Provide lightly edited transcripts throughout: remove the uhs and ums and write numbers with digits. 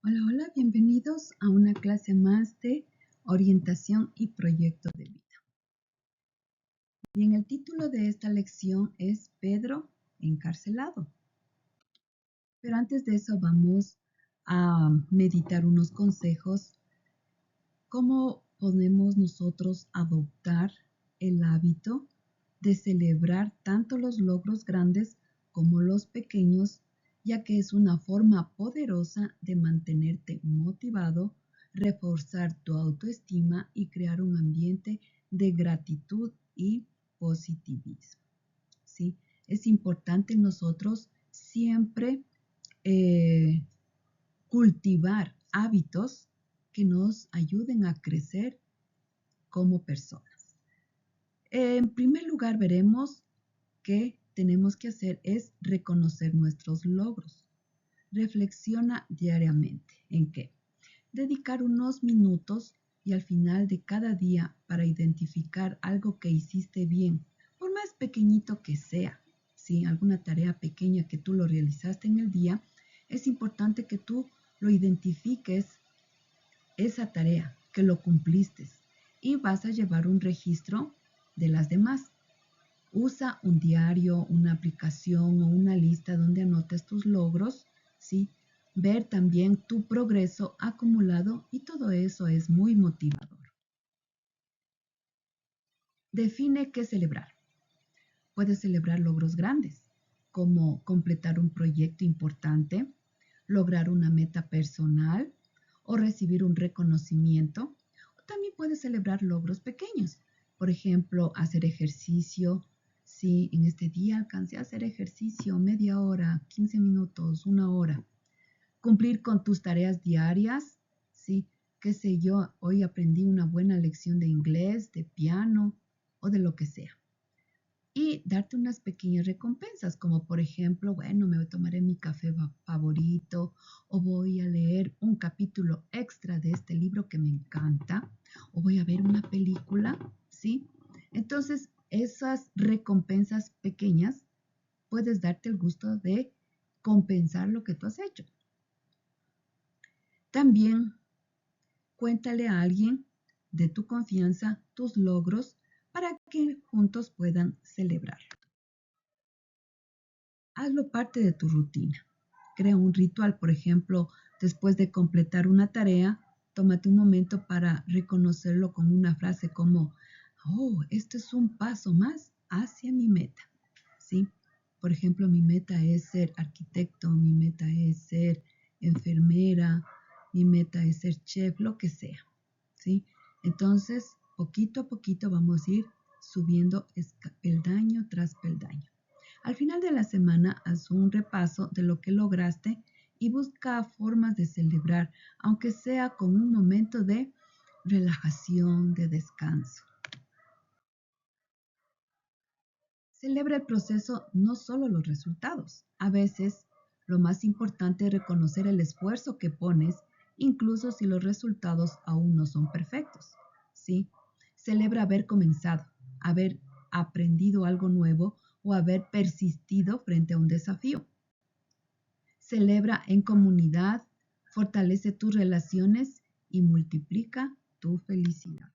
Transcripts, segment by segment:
Hola, hola, bienvenidos a una clase más de orientación y proyecto de vida. Bien, el título de esta lección es Pedro encarcelado. Pero antes de eso vamos a meditar unos consejos. ¿Cómo podemos nosotros adoptar el hábito de celebrar tanto los logros grandes como los pequeños, ya que es una forma poderosa de mantenerte motivado, reforzar tu autoestima y crear un ambiente de gratitud y positivismo? ¿Sí? Es importante en nosotros siempre eh, cultivar hábitos que nos ayuden a crecer como personas. En primer lugar, veremos que tenemos que hacer es reconocer nuestros logros. Reflexiona diariamente en qué. Dedicar unos minutos y al final de cada día para identificar algo que hiciste bien, por más pequeñito que sea. Si alguna tarea pequeña que tú lo realizaste en el día, es importante que tú lo identifiques esa tarea, que lo cumpliste y vas a llevar un registro de las demás. Usa un diario, una aplicación o una lista donde anotes tus logros, ¿sí? Ver también tu progreso acumulado y todo eso es muy motivador. Define qué celebrar. Puedes celebrar logros grandes, como completar un proyecto importante, lograr una meta personal o recibir un reconocimiento. También puedes celebrar logros pequeños. Por ejemplo, hacer ejercicio. Si en este día alcancé a hacer ejercicio media hora, 15 minutos, una hora. Cumplir con tus tareas diarias. Sí, qué sé yo, hoy aprendí una buena lección de inglés, de piano o de lo que sea. Y darte unas pequeñas recompensas, como por ejemplo, bueno, me tomaré mi café favorito o voy a leer un capítulo extra de este libro que me encanta o voy a ver una película, ¿sí? Entonces, esas recompensas pequeñas puedes darte el gusto de compensar lo que tú has hecho. También cuéntale a alguien de tu confianza tus logros para que juntos puedan celebrar. Hazlo parte de tu rutina. Crea un ritual, por ejemplo, después de completar una tarea, tómate un momento para reconocerlo con una frase como, oh, esto es un paso más hacia mi meta. ¿Sí? Por ejemplo, mi meta es ser arquitecto, mi meta es ser enfermera, mi meta es ser chef, lo que sea. ¿Sí? Entonces, poquito a poquito vamos a ir subiendo peldaño tras peldaño. Al final de la semana, haz un repaso de lo que lograste y busca formas de celebrar, aunque sea con un momento de relajación, de descanso. Celebra el proceso, no solo los resultados. A veces, lo más importante es reconocer el esfuerzo que pones, incluso si los resultados aún no son perfectos. ¿Sí? Celebra haber comenzado, haber aprendido algo nuevo o haber persistido frente a un desafío. Celebra en comunidad, fortalece tus relaciones y multiplica tu felicidad.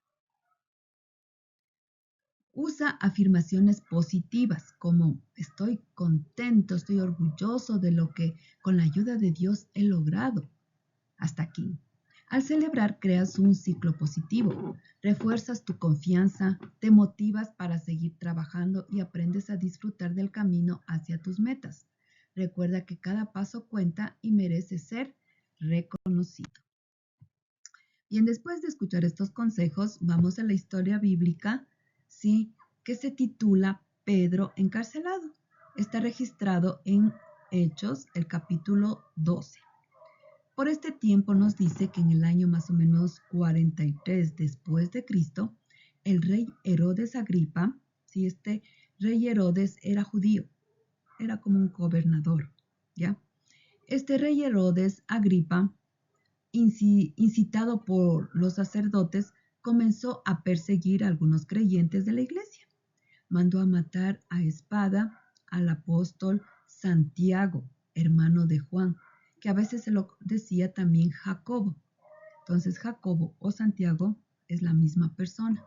Usa afirmaciones positivas como estoy contento, estoy orgulloso de lo que con la ayuda de Dios he logrado hasta aquí. Al celebrar creas un ciclo positivo, refuerzas tu confianza, te motivas para seguir trabajando y aprendes a disfrutar del camino hacia tus metas. Recuerda que cada paso cuenta y merece ser reconocido. Bien, después de escuchar estos consejos, vamos a la historia bíblica, ¿sí? Que se titula Pedro encarcelado. Está registrado en Hechos, el capítulo 12. Por este tiempo nos dice que en el año más o menos 43 después de Cristo, el rey Herodes Agripa, si este rey Herodes era judío, era como un gobernador, ¿ya? Este rey Herodes Agripa, incitado por los sacerdotes, comenzó a perseguir a algunos creyentes de la iglesia. Mandó a matar a espada al apóstol Santiago, hermano de Juan, que a veces se lo decía también Jacobo. Entonces Jacobo o Santiago es la misma persona.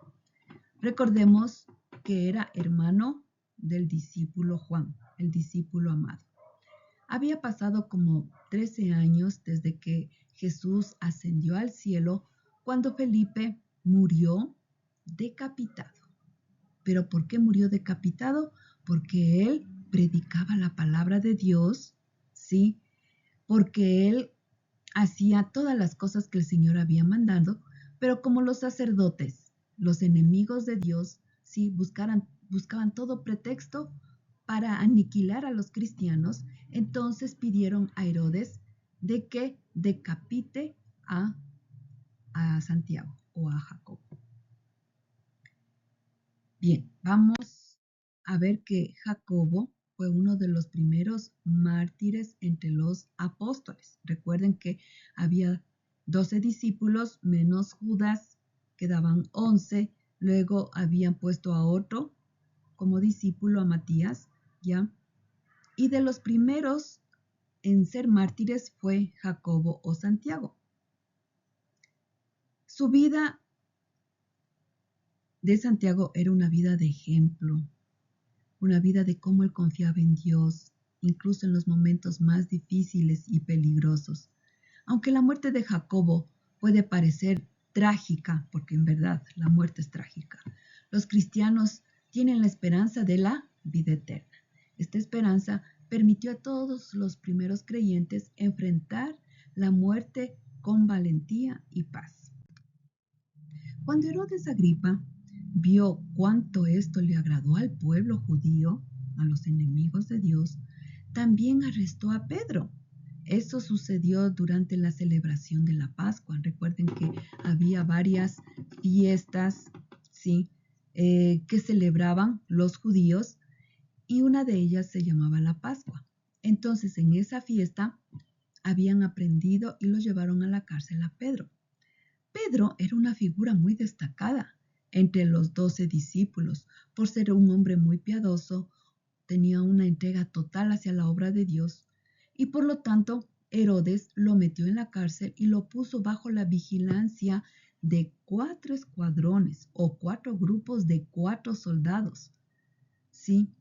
Recordemos que era hermano del discípulo Juan, el discípulo amado. Había pasado como 13 años desde que Jesús ascendió al cielo cuando Felipe murió decapitado. ¿Pero por qué murió decapitado? Porque él predicaba la palabra de Dios, ¿sí? Porque él hacía todas las cosas que el Señor había mandado, pero como los sacerdotes, los enemigos de Dios, ¿sí? Buscaban todo pretexto para aniquilar a los cristianos, entonces pidieron a Herodes de que decapite a Santiago o a Jacobo. Bien, vamos a ver que Jacobo fue uno de los primeros mártires entre los apóstoles. Recuerden que había 12 discípulos menos Judas, quedaban 11. Luego habían puesto a otro como discípulo, a Matías, ¿ya? Y de los primeros en ser mártires fue Jacobo o Santiago. Su vida de Santiago era una vida de ejemplo, una vida de cómo él confiaba en Dios, incluso en los momentos más difíciles y peligrosos. Aunque la muerte de Jacobo puede parecer trágica, porque en verdad la muerte es trágica, los cristianos tienen la esperanza de la vida eterna. Esta esperanza permitió a todos los primeros creyentes enfrentar la muerte con valentía y paz. Cuando Herodes Agripa vio cuánto esto le agradó al pueblo judío, a los enemigos de Dios, también arrestó a Pedro. Eso sucedió durante la celebración de la Pascua. Recuerden que había varias fiestas, ¿sí? Que celebraban los judíos y una de ellas se llamaba la Pascua. Entonces, en esa fiesta habían aprendido y lo llevaron a la cárcel a Pedro. Pedro era una figura muy destacada entre los 12 discípulos por ser un hombre muy piadoso, tenía una entrega total hacia la obra de Dios y por lo tanto Herodes lo metió en la cárcel y lo puso bajo la vigilancia de 4 escuadrones o 4 grupos de 4 soldados. Sí,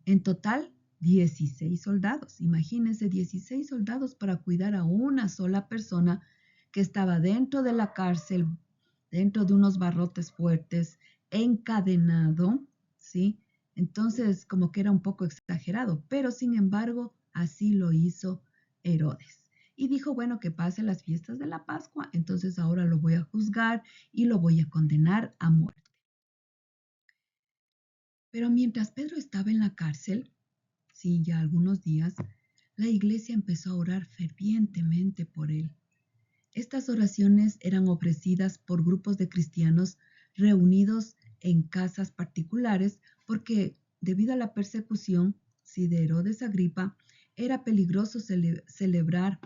en total 16 soldados. Imagínense 16 soldados para cuidar a una sola persona que estaba dentro de la cárcel, dentro de unos barrotes fuertes, encadenado, ¿sí? Entonces, como que era un poco exagerado, pero sin embargo, así lo hizo Herodes. Y dijo, bueno, que pase las fiestas de la Pascua, entonces ahora lo voy a juzgar y lo voy a condenar a muerte. Pero mientras Pedro estaba en la cárcel, sí, ya algunos días, la iglesia empezó a orar fervientemente por él. Estas oraciones eran ofrecidas por grupos de cristianos reunidos en casas particulares porque debido a la persecución, sí, de Herodes Agripa, era peligroso celebrar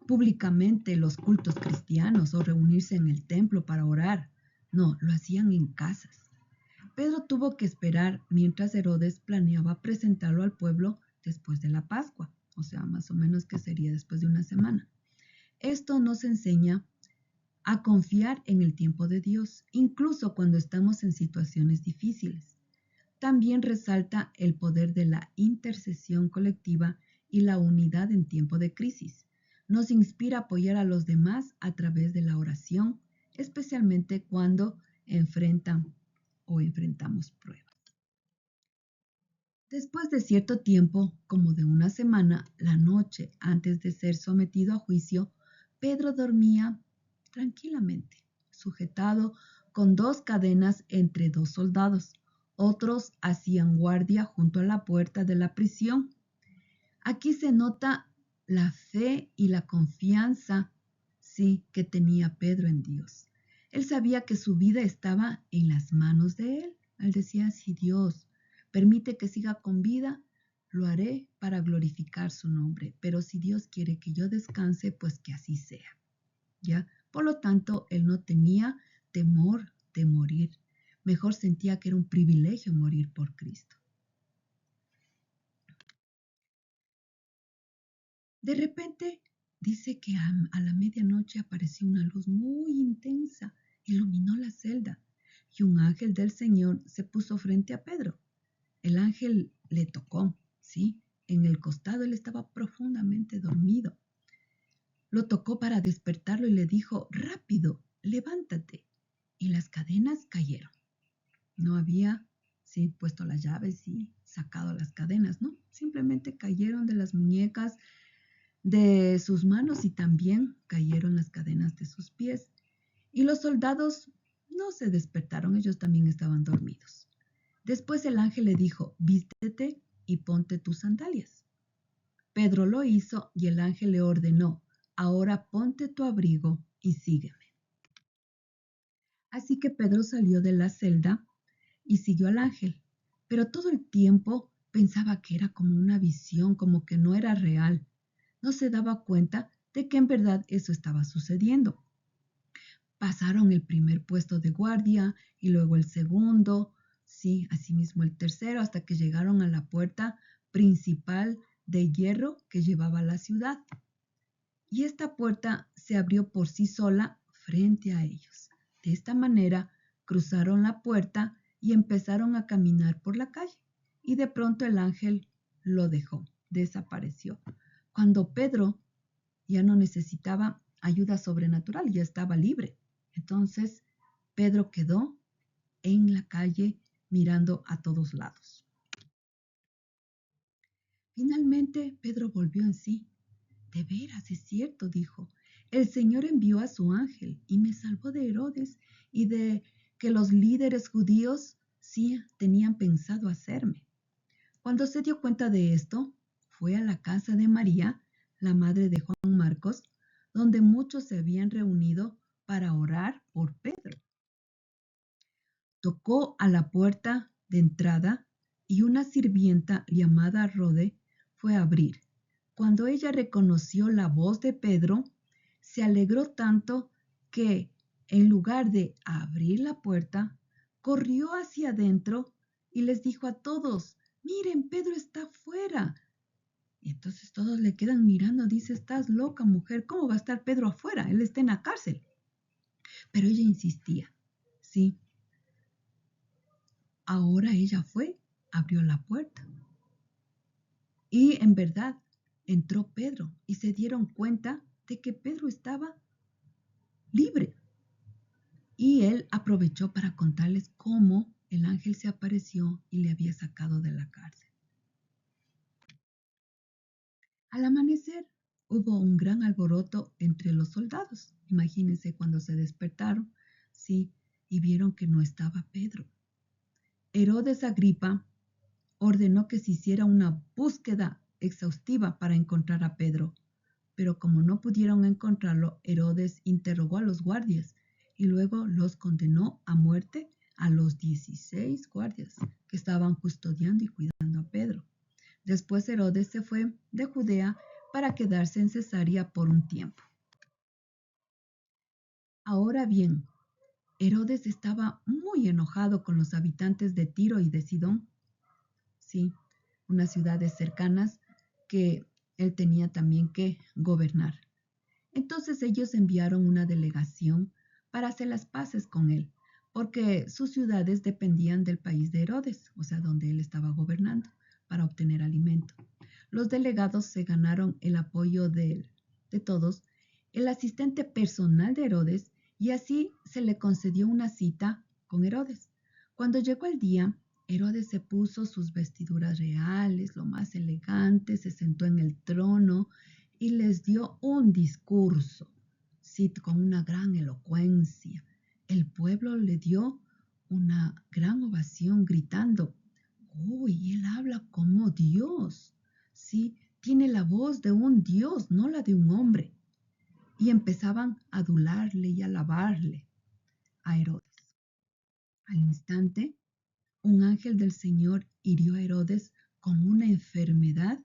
públicamente los cultos cristianos o reunirse en el templo para orar. No, lo hacían en casas. Pedro tuvo que esperar mientras Herodes planeaba presentarlo al pueblo después de la Pascua, o sea, más o menos que sería después de una semana. Esto nos enseña a confiar en el tiempo de Dios, incluso cuando estamos en situaciones difíciles. También resalta el poder de la intercesión colectiva y la unidad en tiempo de crisis. Nos inspira a apoyar a los demás a través de la oración, especialmente cuando enfrentamos pruebas. Después de cierto tiempo, como de una semana, la noche antes de ser sometido a juicio, Pedro dormía tranquilamente, sujetado con 2 cadenas entre 2 soldados. Otros hacían guardia junto a la puerta de la prisión. Aquí se nota la fe y la confianza, sí, que tenía Pedro en Dios. Él sabía que su vida estaba en las manos de él. Él decía, si Dios permite que siga con vida, lo haré para glorificar su nombre. Pero si Dios quiere que yo descanse, pues que así sea. ¿Ya? Por lo tanto, él no tenía temor de morir. Mejor sentía que era un privilegio morir por Cristo. De repente, dice que a la medianoche apareció una luz muy intensa, iluminó la celda y un ángel del Señor se puso frente a Pedro. El ángel le tocó, ¿sí? En el costado él estaba profundamente dormido. Lo tocó para despertarlo y le dijo, rápido, levántate. Y las cadenas cayeron. No había, sí, puesto las llaves y sacado las cadenas, ¿no? Simplemente cayeron de las muñecas de sus manos y también cayeron las cadenas de sus pies. Y los soldados no se despertaron, ellos también estaban dormidos. Después el ángel le dijo, vístete y ponte tus sandalias. Pedro lo hizo y el ángel le ordenó, ahora ponte tu abrigo y sígueme. Así que Pedro salió de la celda y siguió al ángel, pero todo el tiempo pensaba que era como una visión, como que no era real. No se daba cuenta de que en verdad eso estaba sucediendo. Pasaron el primer puesto de guardia y luego el segundo, sí, asimismo el tercero, hasta que llegaron a la puerta principal de hierro que llevaba a la ciudad. Y esta puerta se abrió por sí sola frente a ellos. De esta manera cruzaron la puerta y empezaron a caminar por la calle. Y de pronto el ángel lo dejó, desapareció. Cuando Pedro ya no necesitaba ayuda sobrenatural, ya estaba libre. Entonces Pedro quedó en la calle mirando a todos lados. Finalmente Pedro volvió en sí. De veras, es cierto, dijo. El Señor envió a su ángel y me salvó de Herodes y de que los líderes judíos sí tenían pensado hacerme. Cuando se dio cuenta de esto, fue a la casa de María, la madre de Juan Marcos, donde muchos se habían reunido para orar por Pedro. Tocó a la puerta de entrada y una sirvienta llamada Rode fue a abrir. Cuando ella reconoció la voz de Pedro, se alegró tanto que, en lugar de abrir la puerta, corrió hacia adentro y les dijo a todos, miren, Pedro está afuera. Y entonces todos le quedan mirando, dice, estás loca, mujer, ¿cómo va a estar Pedro afuera? Él está en la cárcel. Pero ella insistía, sí. Ahora ella fue, abrió la puerta. Y en verdad entró Pedro y se dieron cuenta de que Pedro estaba libre. Y él aprovechó para contarles cómo el ángel se apareció y le había sacado de la cárcel. Al amanecer hubo un gran alboroto entre los soldados. Imagínense cuando se despertaron, sí, y vieron que no estaba Pedro. Herodes Agripa ordenó que se hiciera una búsqueda exhaustiva para encontrar a Pedro, pero como no pudieron encontrarlo, Herodes interrogó a los guardias y luego los condenó a muerte a los 16 guardias que estaban custodiando y cuidando a Pedro. Después Herodes se fue de Judea para quedarse en Cesarea por un tiempo. Ahora bien, Herodes estaba muy enojado con los habitantes de Tiro y de Sidón, sí, unas ciudades cercanas que él tenía también que gobernar. Entonces ellos enviaron una delegación para hacer las paces con él, porque sus ciudades dependían del país de Herodes, o sea, donde él estaba gobernando, para obtener alimento. Los delegados se ganaron el apoyo de todos, el asistente personal de Herodes, y así se le concedió una cita con Herodes. Cuando llegó el día, Herodes se puso sus vestiduras reales, lo más elegante, se sentó en el trono y les dio un discurso, sí, con una gran elocuencia. El pueblo le dio una gran ovación gritando, uy, él habla como Dios, sí, tiene la voz de un Dios, no la de un hombre. Y empezaban a adularle y a alabarle a Herodes. Al instante, un ángel del Señor hirió a Herodes con una enfermedad.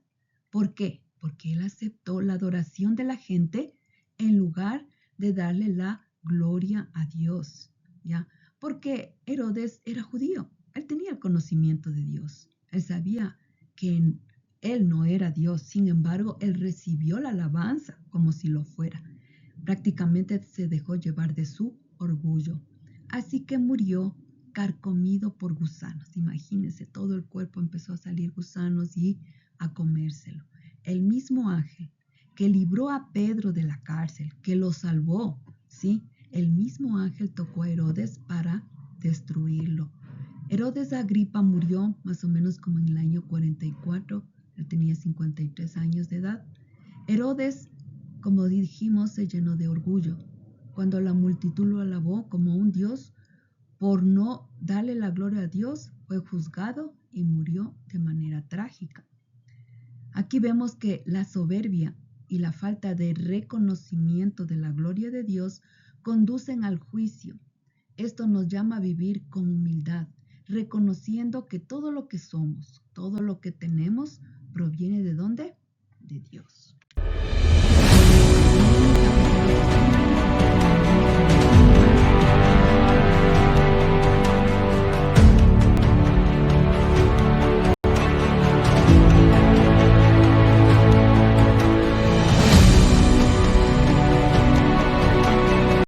¿Por qué? Porque él aceptó la adoración de la gente en lugar de darle la gloria a Dios, ¿ya? Porque Herodes era judío, él tenía el conocimiento de Dios, él sabía que él no era Dios, sin embargo, él recibió la alabanza como como si lo fuera. Prácticamente se dejó llevar de su orgullo. Así que murió carcomido por gusanos. Imagínense, todo el cuerpo empezó a salir gusanos y a comérselo. El mismo ángel que libró a Pedro de la cárcel, que lo salvó, ¿sí? El mismo ángel tocó a Herodes para destruirlo. Herodes Agripa murió más o menos como en el año 44, él tenía 53 años de edad. Herodes, como dijimos, se llenó de orgullo. Cuando la multitud lo alabó como un dios, por no darle la gloria a Dios, fue juzgado y murió de manera trágica. Aquí vemos que la soberbia y la falta de reconocimiento de la gloria de Dios conducen al juicio. Esto nos llama a vivir con humildad, reconociendo que todo lo que somos, todo lo que tenemos, proviene ¿de dónde? De Dios.